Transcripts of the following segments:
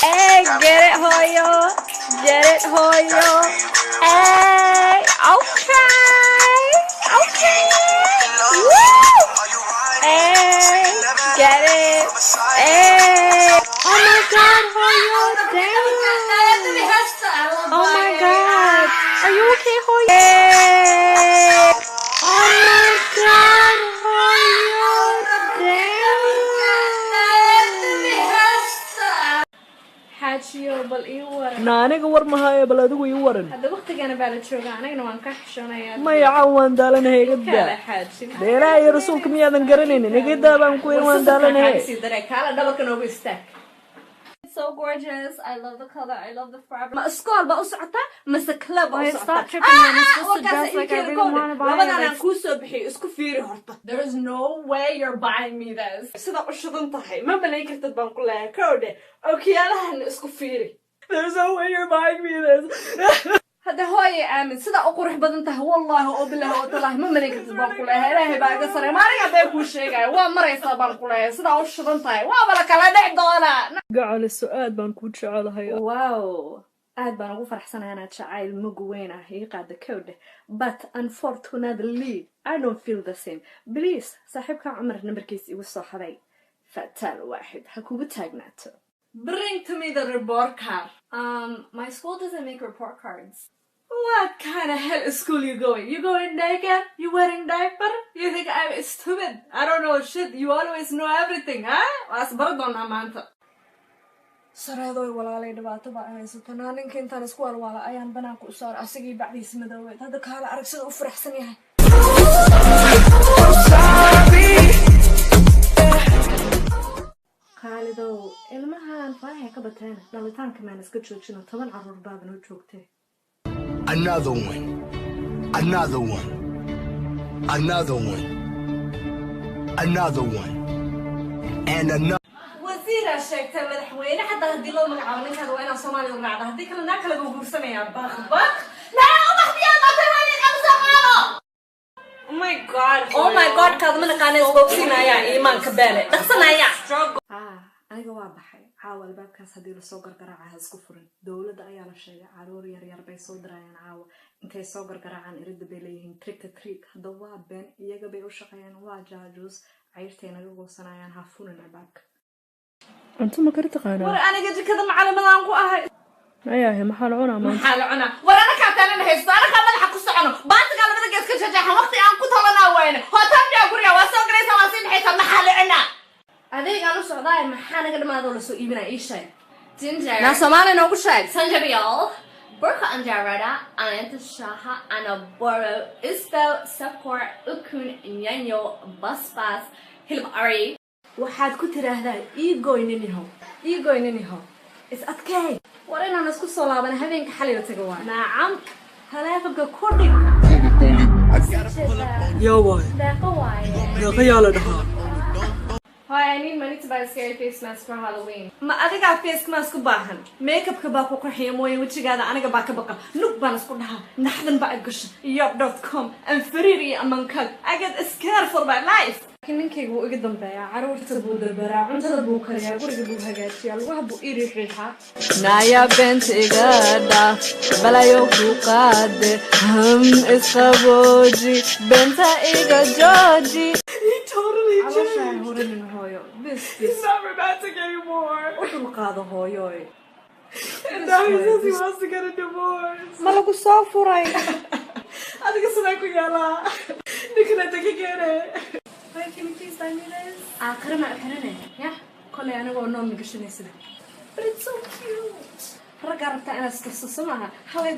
Hey, get it, Hoyo. Get it, Hoyo. Hey, okay. Okay. Woo! Hey, get it. Hey. Oh my God, Hoyo. Damn. Oh my God. Are you okay, Hoyo? Hey. Oh my God, Hoyo. Damn. Hajiyo bal ii waran. Aniga war mahaayo bal adigu ii waran. Hadda waqtigana baa la joogaa anagana waan ka xishoonayaa. Maya waan daalanahay igada. Kala xaajin. Deeraa iyo rasuulka miyaadan garanaynin igada baan ku waan daalanahay. Kala dhabarka noogu istaag. It's so gorgeous. I love the color. I love the fabric. Ma school ba u socota? Mase club u socota? Stop tripping, man. It's supposed to dress like I really want to buy it. Labadan ku soo bixiyo isku fiiri horta. There is no way you're buying me this. Sida u shidan tahay. Ma balay kartid baan ku leeyahay. Kowde. Okiyalahan isku fiiri. There's no way you're buying me this. هذا هواي آمن صدق أقرح بدنته والله وبالله وتالله ما مريك تبان كلها إلهي بقى قصري ما رجع بيكون شيء ومري صابان كلها صدق وش بدنته وابلك على دعنا قاعد السؤال بنكون شعالها يا واو قاعد بنقول فرح سنة أنا شعيل مجوينة هي قاعدة كودة but unfortunately I don't feel the same please صاحبك عمر نبركيس والصحراء فتال واحد حكوا بتاجناته Bring to me the report card. My school doesn't make report cards. What kind of hell school you going? You going naked? You wearing diaper? You think I'm stupid? I don't know shit. You always know everything, huh? Asbardona manta. Saradoy walaalay dhibaato baa haysato ninka intaan isku walwala ayaan banaanka u saar asigii bacdiisa madowed hadda kaala arag sida u faraxsan yahay Khalidow ilmahan faahay ka bateen dhalitaanka maan iska joojino 10 caruur baadan u joogtay Another one Another one Another one Another one And another وزير sheegtay madaxweyne hadda hadii loo magacaabo ninkan waa inaan Soomaaliya u raacdo hadii kale naa kala guursanaya baq la uma xiyaan dadani qabsaqaalo Oh my god kaad mana qaanay boxinaya iimaanka baale dhaqsanaya aniga waa baxay caawa albaabkaas hadii la soo gargaraaca isku furin dawladda ayaa la sheegay caruur yar yar bay soo dirayaan caawa intay soo gargaraacaan iridda bay leeyihiin trick or treat hadda waa been iyaga bay u shaqeeyaan waa jaajus cayrteena uga goosanayaan ha furin albaabka أنت ما كنت تقانا ور أنا قد كذا معلمة أنكو أهاي أيه محل عنا ما محل عنا ور أنا كاتانا نهيس أنا كمان حقص عنه بعد قال بدك يسكت شجع وقتي أنكو طلنا وين هو تبدأ أقول يا واسق رئيس واسين حيث محل عنا هذي قالوا سعداء محل قد ما هذول سوء ابن أي شيء تنجر ناس ما لنا نقول شيء سنجبيال بركة أنجردا أنت الشاها أنا برو إسبو سكور أكون ينيو بس هلب أري waxaad ku tiraahdaa ii goyniniho is adkay war inaan isku soo laaban habeenka xalay la tago waa naacam haleefanka ku dhig يا واي يا خيال ده Hi, I need money to buy a scary face mask for Halloween. Ma adiga face mask u baahan. Makeup ka baa ku qurxiyo mooy wajigaada aniga baa ka baqa. Nug baan isku dhaha. Naxdan baa gashay. Yop.com and Ferrari amankad. I get scared for my life. ninkaygu iga dambeeyaa caruurta buu dabaraa cuntada buu kariyaa guriga buu hagaajiyaa lugaha buu ii riixriixaa naya beenta iga dhaaf balayo ku qaade isqabooji beenta iga jooji He totally changed. He's not romantic anymore. Wuxuu qaado hooyoy And now he says he wants to get a divorce. Ma lagu soo furay adiga sidee ku yaalaa ninkana tagigeene Wait, can you please buy me this? Karama uxirane, yeah? Kolay anagoo noo migashanaysa. But it's so cute. Raga rabta inaad istuso maaha. Halay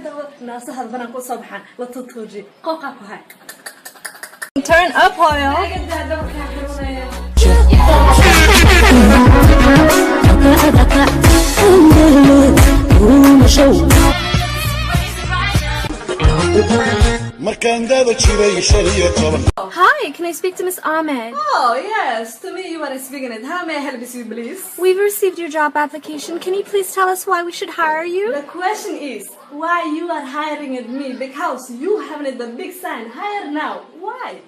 dawo. Naasaha banaan ku soo baxaan. La tutooji. Qooqa ku hay. Turn up, hoyo. Hi, can I speak to Miss Ahmed? Oh, yes. To me, you are speaking it. How may I help you, please? We've received your job application. Can you please tell us why we should hire you? The question is, why you are hiring at me? Because you haven't the big sign. Hire now. Why?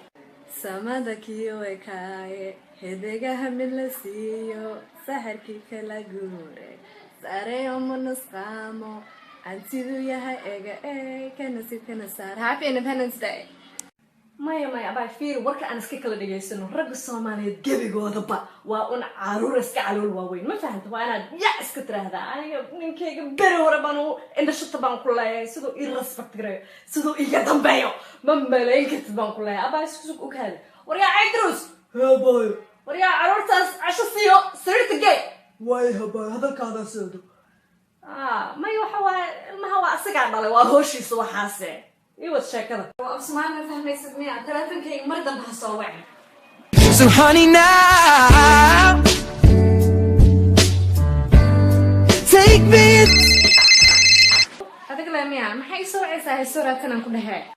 Samada kiyo ekaye. hidigaha mid la siiyo saxarkii kala guure sareeyo manusqaamo aan siduu yahay ega kana si kana saar. Happy Independence Day. maya abay fiir warka aan iska kala dhageysano ragga Soomaaliyeed gebigoodaba waa un caruur iska calool waaweyn ma fahanto waa inaad ya iska tiraahdaa aniga ninkayga beri hore baan u indhashata baan ku leeyahay sidoo ii respect gareeyo sidoo iga dambeeyo ma malayn kartid baan ku leeyahay abay isku sug ogaada waryaa Ciidrus habayo waryaa caruurtaas casho siiyo sariirta gay way habayo hadalkaada seedo maya waxa waa ilmaha waa asigaa dhalay waa hooshiisa waxaase iwad sheekada waa Usmaan fahmaysid miya teleefankayga mar dambe ha soo wacin. So honey now take me adiga la miya maxay soo wacaysaa soo raadkan aan ku dhahay